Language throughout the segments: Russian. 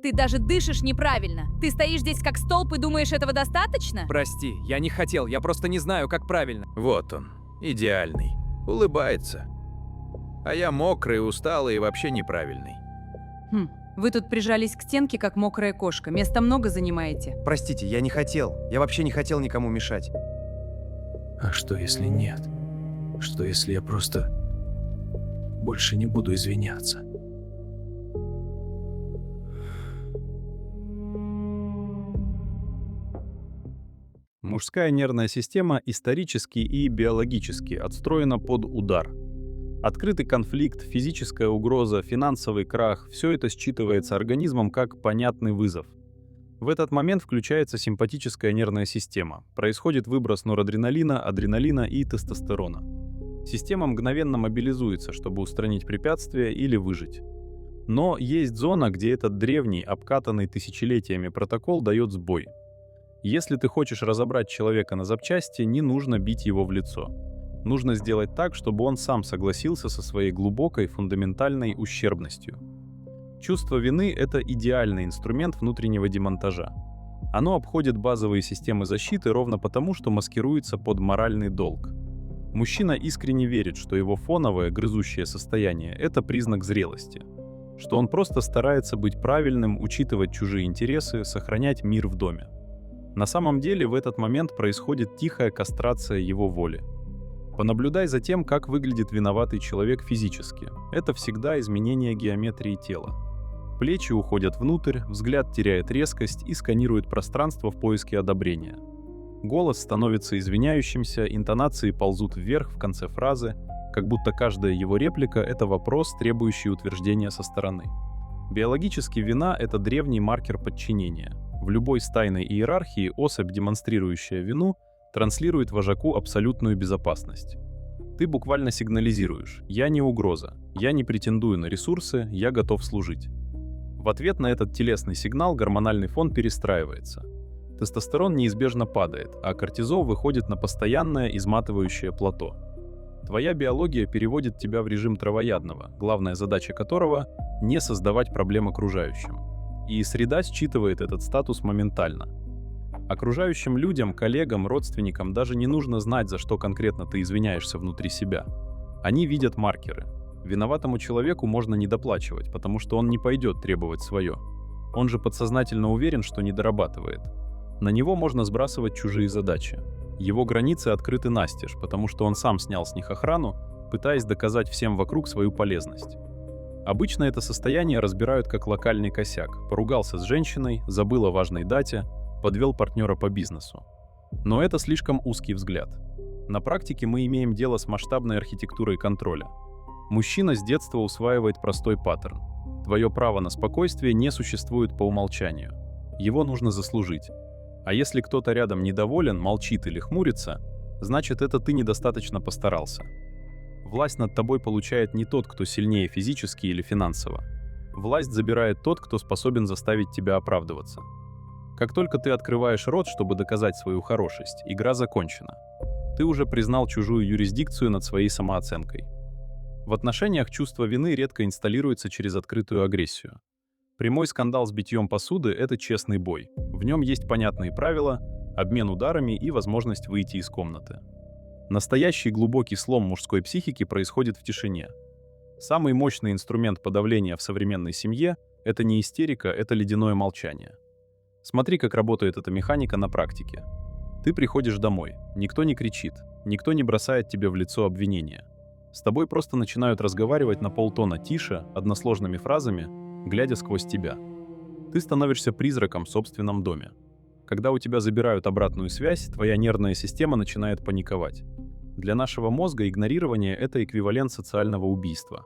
Ты даже дышишь неправильно. Ты стоишь здесь как столб и думаешь, этого достаточно? Прости, я не хотел, я просто не знаю, как правильно. Вот он, идеальный. Улыбается. А я мокрый, усталый и вообще неправильный. Вы тут прижались к стенке, как мокрая кошка. Места много занимаете. Простите, я не хотел. Я вообще не хотел никому мешать. А что если нет? Что если я просто больше не буду извиняться? Мужская нервная система исторически и биологически отстроена под удар. Открытый конфликт, физическая угроза, финансовый крах — все это считывается организмом как понятный вызов. В этот момент включается симпатическая нервная система. Происходит выброс норадреналина, адреналина и тестостерона. Система мгновенно мобилизуется, чтобы устранить препятствие или выжить. Но есть зона, где этот древний, обкатанный тысячелетиями протокол дает сбой. Если ты хочешь разобрать человека на запчасти, не нужно бить его в лицо. Нужно сделать так, чтобы он сам согласился со своей глубокой фундаментальной ущербностью. Чувство вины — это идеальный инструмент внутреннего демонтажа. Оно обходит базовые системы защиты ровно потому, что маскируется под моральный долг. Мужчина искренне верит, что его фоновое, грызущее состояние — это признак зрелости. Что он просто старается быть правильным, учитывать чужие интересы, сохранять мир в доме. На самом деле в этот момент происходит тихая кастрация его воли. Понаблюдай за тем, как выглядит виноватый человек физически. Это всегда изменение геометрии тела. Плечи уходят внутрь, взгляд теряет резкость и сканирует пространство в поиске одобрения. Голос становится извиняющимся, интонации ползут вверх в конце фразы, как будто каждая его реплика — это вопрос, требующий утверждения со стороны. Биологически вина — это древний маркер подчинения. В любой стайной иерархии особь, демонстрирующая вину, транслирует вожаку абсолютную безопасность. Ты буквально сигнализируешь: «Я не угроза, я не претендую на ресурсы, я готов служить». В ответ на этот телесный сигнал гормональный фон перестраивается. Тестостерон неизбежно падает, а кортизол выходит на постоянное изматывающее плато. Твоя биология переводит тебя в режим травоядного, главная задача которого — не создавать проблем окружающим. И среда считывает этот статус моментально. Окружающим людям, коллегам, родственникам даже не нужно знать, за что конкретно ты извиняешься внутри себя. Они видят маркеры. Виноватому человеку можно не доплачивать, потому что он не пойдет требовать свое. Он же подсознательно уверен, что не дорабатывает. На него можно сбрасывать чужие задачи. Его границы открыты настежь, потому что он сам снял с них охрану, пытаясь доказать всем вокруг свою полезность. Обычно это состояние разбирают как локальный косяк. Поругался с женщиной, забыл о важной дате, подвел партнера по бизнесу. Но это слишком узкий взгляд. На практике мы имеем дело с масштабной архитектурой контроля. Мужчина с детства усваивает простой паттерн. Твое право на спокойствие не существует по умолчанию. Его нужно заслужить. А если кто-то рядом недоволен, молчит или хмурится, значит, это ты недостаточно постарался. Власть над тобой получает не тот, кто сильнее физически или финансово. Власть забирает тот, кто способен заставить тебя оправдываться. Как только ты открываешь рот, чтобы доказать свою хорошесть, игра закончена. Ты уже признал чужую юрисдикцию над своей самооценкой. В отношениях чувство вины редко инсталируется через открытую агрессию. Прямой скандал с битьем посуды — это честный бой. В нем есть понятные правила, обмен ударами и возможность выйти из комнаты. Настоящий глубокий слом мужской психики происходит в тишине. Самый мощный инструмент подавления в современной семье — это не истерика, это ледяное молчание. Смотри, как работает эта механика на практике. Ты приходишь домой, никто не кричит, никто не бросает тебе в лицо обвинения. С тобой просто начинают разговаривать на полтона тише, односложными фразами, глядя сквозь тебя. Ты становишься призраком в собственном доме. Когда у тебя забирают обратную связь, твоя нервная система начинает паниковать. Для нашего мозга игнорирование — это эквивалент социального убийства.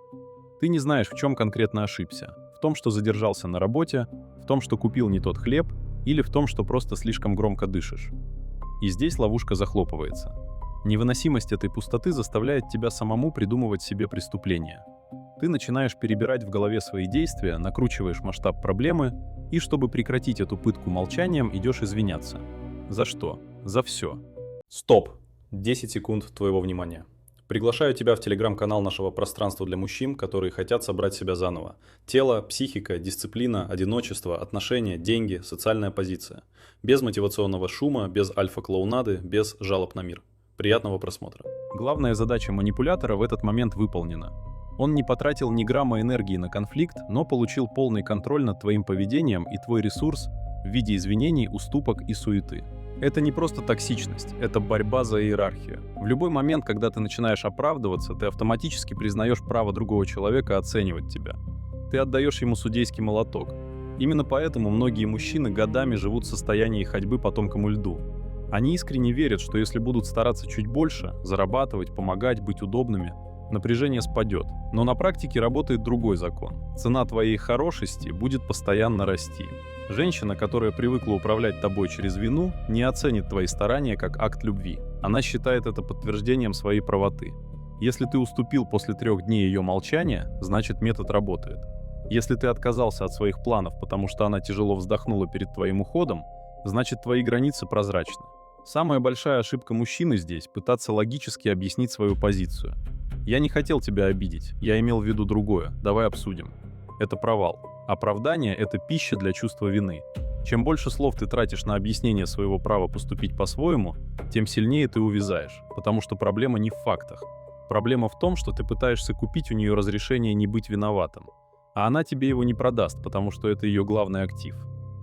Ты не знаешь, в чем конкретно ошибся. В том, что задержался на работе, в том, что купил не тот хлеб, или в том, что просто слишком громко дышишь. И здесь ловушка захлопывается. Невыносимость этой пустоты заставляет тебя самому придумывать себе преступления. Ты начинаешь перебирать в голове свои действия, накручиваешь масштаб проблемы, и чтобы прекратить эту пытку молчанием, идешь извиняться. За что? За все. Стоп! 10 секунд твоего внимания. Приглашаю тебя в телеграм-канал нашего пространства для мужчин, которые хотят собрать себя заново. Тело, психика, дисциплина, одиночество, отношения, деньги, социальная позиция. Без мотивационного шума, без альфа-клоунады, без жалоб на мир. Приятного просмотра. Главная задача манипулятора в этот момент выполнена. Он не потратил ни грамма энергии на конфликт, но получил полный контроль над твоим поведением и твой ресурс в виде извинений, уступок и суеты. Это не просто токсичность, это борьба за иерархию. В любой момент, когда ты начинаешь оправдываться, ты автоматически признаешь право другого человека оценивать тебя. Ты отдаешь ему судейский молоток. Именно поэтому многие мужчины годами живут в состоянии ходьбы по тонкому льду. Они искренне верят, что если будут стараться чуть больше, зарабатывать, помогать, быть удобными, напряжение спадет. Но на практике работает другой закон. Цена твоей хорошести будет постоянно расти. Женщина, которая привыкла управлять тобой через вину, не оценит твои старания как акт любви. Она считает это подтверждением своей правоты. Если ты уступил после 3 дней ее молчания, значит метод работает. Если ты отказался от своих планов, потому что она тяжело вздохнула перед твоим уходом, значит твои границы прозрачны. Самая большая ошибка мужчины здесь — пытаться логически объяснить свою позицию. «Я не хотел тебя обидеть, я имел в виду другое, давай обсудим». Это провал. Оправдание — это пища для чувства вины. Чем больше слов ты тратишь на объяснение своего права поступить по-своему, тем сильнее ты увязаешь, потому что проблема не в фактах. Проблема в том, что ты пытаешься купить у нее разрешение не быть виноватым. А она тебе его не продаст, потому что это ее главный актив.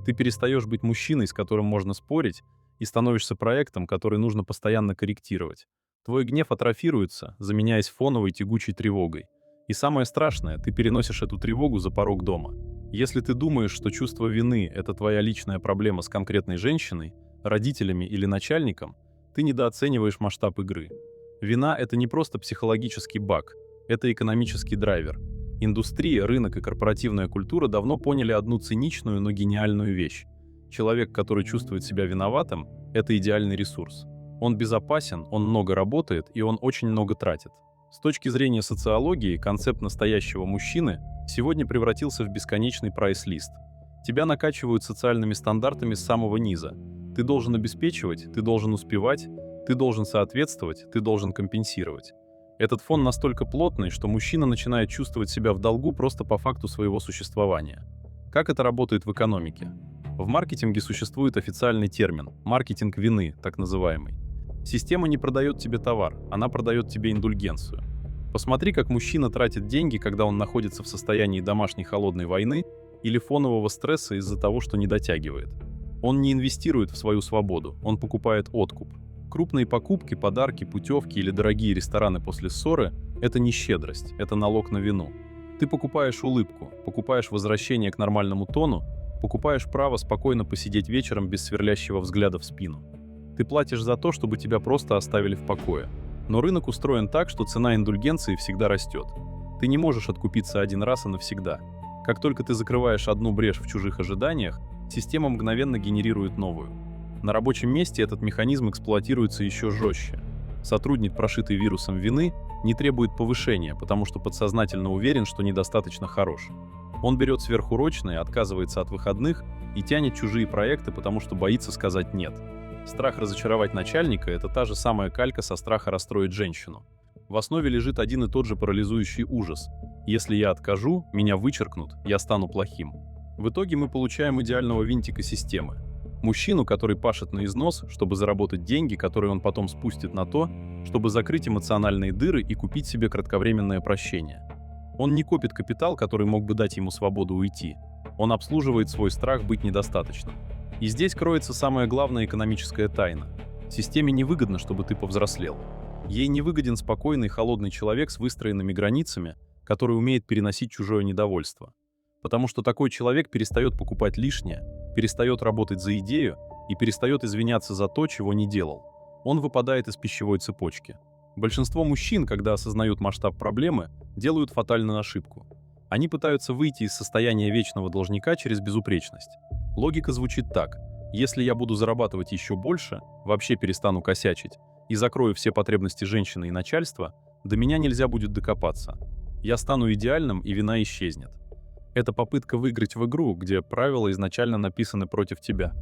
Ты перестаешь быть мужчиной, с которым можно спорить, и становишься проектом, который нужно постоянно корректировать. Твой гнев атрофируется, заменяясь фоновой тягучей тревогой. И самое страшное, ты переносишь эту тревогу за порог дома. Если ты думаешь, что чувство вины — это твоя личная проблема с конкретной женщиной, родителями или начальником, ты недооцениваешь масштаб игры. Вина — это не просто психологический баг, это экономический драйвер. Индустрия, рынок и корпоративная культура давно поняли одну циничную, но гениальную вещь. Человек, который чувствует себя виноватым, — это идеальный ресурс. Он безопасен, он много работает и он очень много тратит. С точки зрения социологии, концепт настоящего мужчины сегодня превратился в бесконечный прайс-лист. Тебя накачивают социальными стандартами с самого низа. Ты должен обеспечивать, ты должен успевать, ты должен соответствовать, ты должен компенсировать. Этот фон настолько плотный, что мужчина начинает чувствовать себя в долгу просто по факту своего существования. Как это работает в экономике? В маркетинге существует официальный термин – маркетинг вины, так называемый. Система не продает тебе товар, она продает тебе индульгенцию. Посмотри, как мужчина тратит деньги, когда он находится в состоянии домашней холодной войны или фонового стресса из-за того, что не дотягивает. Он не инвестирует в свою свободу, он покупает откуп. Крупные покупки, подарки, путевки или дорогие рестораны после ссоры – это не щедрость, это налог на вину. Ты покупаешь улыбку, покупаешь возвращение к нормальному тону, покупаешь право спокойно посидеть вечером без сверлящего взгляда в спину. Ты платишь за то, чтобы тебя просто оставили в покое. Но рынок устроен так, что цена индульгенции всегда растет. Ты не можешь откупиться один раз и навсегда. Как только ты закрываешь одну брешь в чужих ожиданиях, система мгновенно генерирует новую. На рабочем месте этот механизм эксплуатируется еще жестче. Сотрудник, прошитый вирусом вины, не требует повышения, потому что подсознательно уверен, что недостаточно хорош. Он берет сверхурочные, отказывается от выходных и тянет чужие проекты, потому что боится сказать «нет». Страх разочаровать начальника — это та же самая калька со страха расстроить женщину. В основе лежит один и тот же парализующий ужас. Если я откажу, меня вычеркнут, я стану плохим. В итоге мы получаем идеального винтика системы. Мужчину, который пашет на износ, чтобы заработать деньги, которые он потом спустит на то, чтобы закрыть эмоциональные дыры и купить себе кратковременное прощение. Он не копит капитал, который мог бы дать ему свободу уйти. Он обслуживает свой страх быть недостаточным. И здесь кроется самая главная экономическая тайна. Системе невыгодно, чтобы ты повзрослел. Ей не выгоден спокойный, холодный человек с выстроенными границами, который умеет переносить чужое недовольство. Потому что такой человек перестает покупать лишнее, перестает работать за идею и перестает извиняться за то, чего не делал. Он выпадает из пищевой цепочки. Большинство мужчин, когда осознают масштаб проблемы, делают фатальную ошибку. Они пытаются выйти из состояния вечного должника через безупречность. Логика звучит так: если я буду зарабатывать еще больше, вообще перестану косячить и закрою все потребности женщины и начальства, до меня нельзя будет докопаться. Я стану идеальным, и вина исчезнет. Это попытка выиграть в игру, где правила изначально написаны против тебя.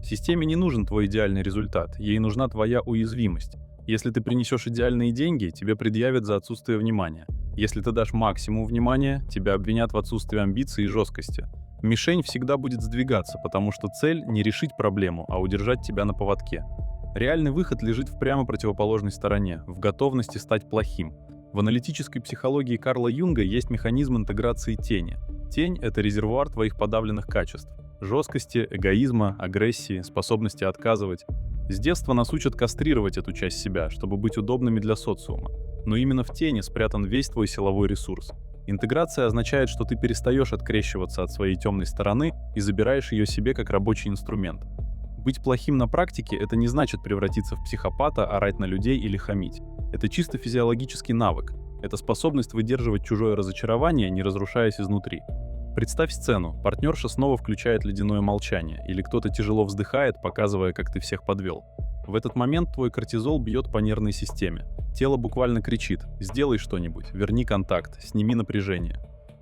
Системе не нужен твой идеальный результат, ей нужна твоя уязвимость. Если ты принесешь идеальные деньги, тебе предъявят за отсутствие внимания. Если ты дашь максимум внимания, тебя обвинят в отсутствии амбиций и жесткости. Мишень всегда будет сдвигаться, потому что цель не решить проблему, а удержать тебя на поводке. Реальный выход лежит в прямо противоположной стороне, в готовности стать плохим. В аналитической психологии Карла Юнга есть механизм интеграции тени. Тень — это резервуар твоих подавленных качеств. Жесткости, эгоизма, агрессии, способности отказывать. С детства нас учат кастрировать эту часть себя, чтобы быть удобными для социума. Но именно в тени спрятан весь твой силовой ресурс. Интеграция означает, что ты перестаешь открещиваться от своей темной стороны и забираешь ее себе как рабочий инструмент. Быть плохим на практике — это не значит превратиться в психопата, орать на людей или хамить. Это чисто физиологический навык. Это способность выдерживать чужое разочарование, не разрушаясь изнутри. Представь сцену. Партнерша снова включает ледяное молчание, или кто-то тяжело вздыхает, показывая, как ты всех подвел. В этот момент твой кортизол бьет по нервной системе. Тело буквально кричит: «Сделай что-нибудь, верни контакт, сними напряжение».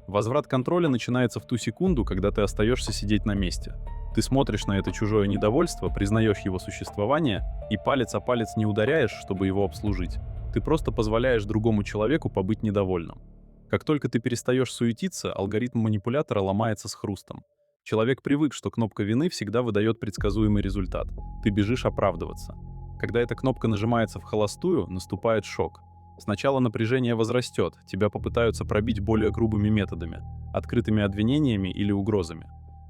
Возврат контроля начинается в ту секунду, когда ты остаешься сидеть на месте. Ты смотришь на это чужое недовольство, признаешь его существование и палец о палец не ударяешь, чтобы его обслужить. Ты просто позволяешь другому человеку побыть недовольным. Как только ты перестаешь суетиться, алгоритм манипулятора ломается с хрустом. Человек привык, что кнопка вины всегда выдает предсказуемый результат. Ты бежишь оправдываться. Когда эта кнопка нажимается в холостую, наступает шок. Сначала напряжение возрастет, тебя попытаются пробить более грубыми методами, открытыми обвинениями или угрозами.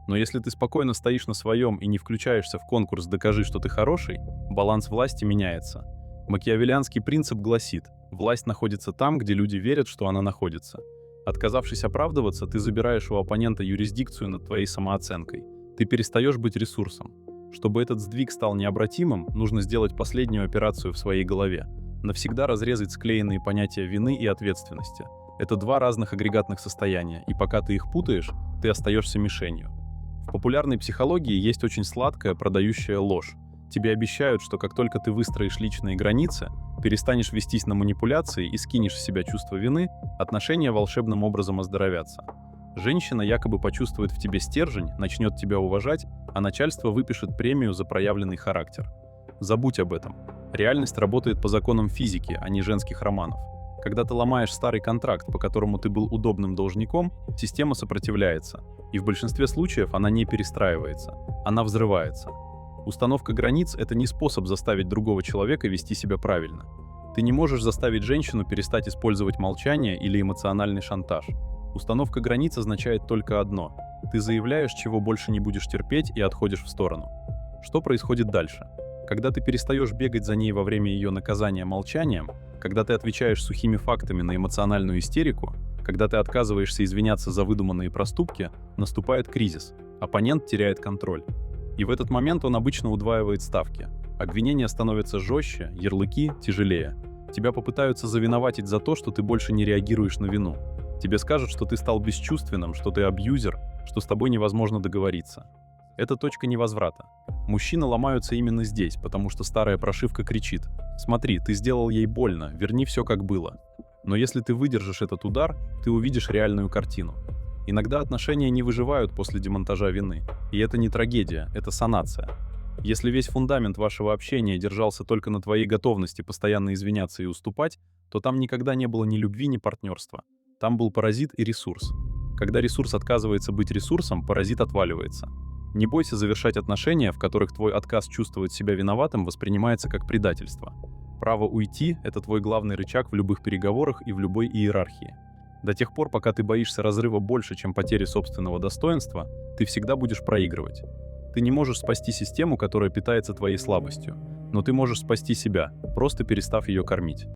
Но если ты спокойно стоишь на своем и не включаешься в конкурс «Докажи, что ты хороший», баланс власти меняется. Макиавеллианский принцип гласит: власть находится там, где люди верят, что она находится. Отказавшись оправдываться, ты забираешь у оппонента юрисдикцию над твоей самооценкой. Ты перестаешь быть ресурсом. Чтобы этот сдвиг стал необратимым, нужно сделать последнюю операцию в своей голове. Навсегда разрезать склеенные понятия вины и ответственности. Это два разных агрегатных состояния, и пока ты их путаешь, ты остаешься мишенью. В популярной психологии есть очень сладкая, продающая ложь. Тебе обещают, что как только ты выстроишь личные границы, перестанешь вестись на манипуляции и скинешь с себя чувство вины, отношения волшебным образом оздоровятся. Женщина якобы почувствует в тебе стержень, начнет тебя уважать, а начальство выпишет премию за проявленный характер. Забудь об этом. Реальность работает по законам физики, а не женских романов. Когда ты ломаешь старый контракт, по которому ты был удобным должником, система сопротивляется, и в большинстве случаев она не перестраивается, она взрывается. Установка границ — это не способ заставить другого человека вести себя правильно. Ты не можешь заставить женщину перестать использовать молчание или эмоциональный шантаж. Установка границ означает только одно: ты заявляешь, чего больше не будешь терпеть, и отходишь в сторону. Что происходит дальше? Когда ты перестаешь бегать за ней во время ее наказания молчанием, когда ты отвечаешь сухими фактами на эмоциональную истерику, когда ты отказываешься извиняться за выдуманные проступки, наступает кризис. Оппонент теряет контроль. И в этот момент он обычно удваивает ставки. Обвинения становятся жестче, ярлыки тяжелее. Тебя попытаются завиноватить за то, что ты больше не реагируешь на вину. Тебе скажут, что ты стал бесчувственным, что ты абьюзер, что с тобой невозможно договориться. Это точка невозврата. Мужчины ломаются именно здесь, потому что старая прошивка кричит: «Смотри, ты сделал ей больно, верни все как было». Но если ты выдержишь этот удар, ты увидишь реальную картину. Иногда отношения не выживают после демонтажа вины. И это не трагедия, это санация. Если весь фундамент вашего общения держался только на твоей готовности постоянно извиняться и уступать, то там никогда не было ни любви, ни партнерства. Там был паразит и ресурс. Когда ресурс отказывается быть ресурсом, паразит отваливается. Не бойся завершать отношения, в которых твой отказ чувствовать себя виноватым воспринимается как предательство. Право уйти — это твой главный рычаг в любых переговорах и в любой иерархии. До тех пор, пока ты боишься разрыва больше, чем потери собственного достоинства, ты всегда будешь проигрывать. Ты не можешь спасти систему, которая питается твоей слабостью, но ты можешь спасти себя, просто перестав ее кормить.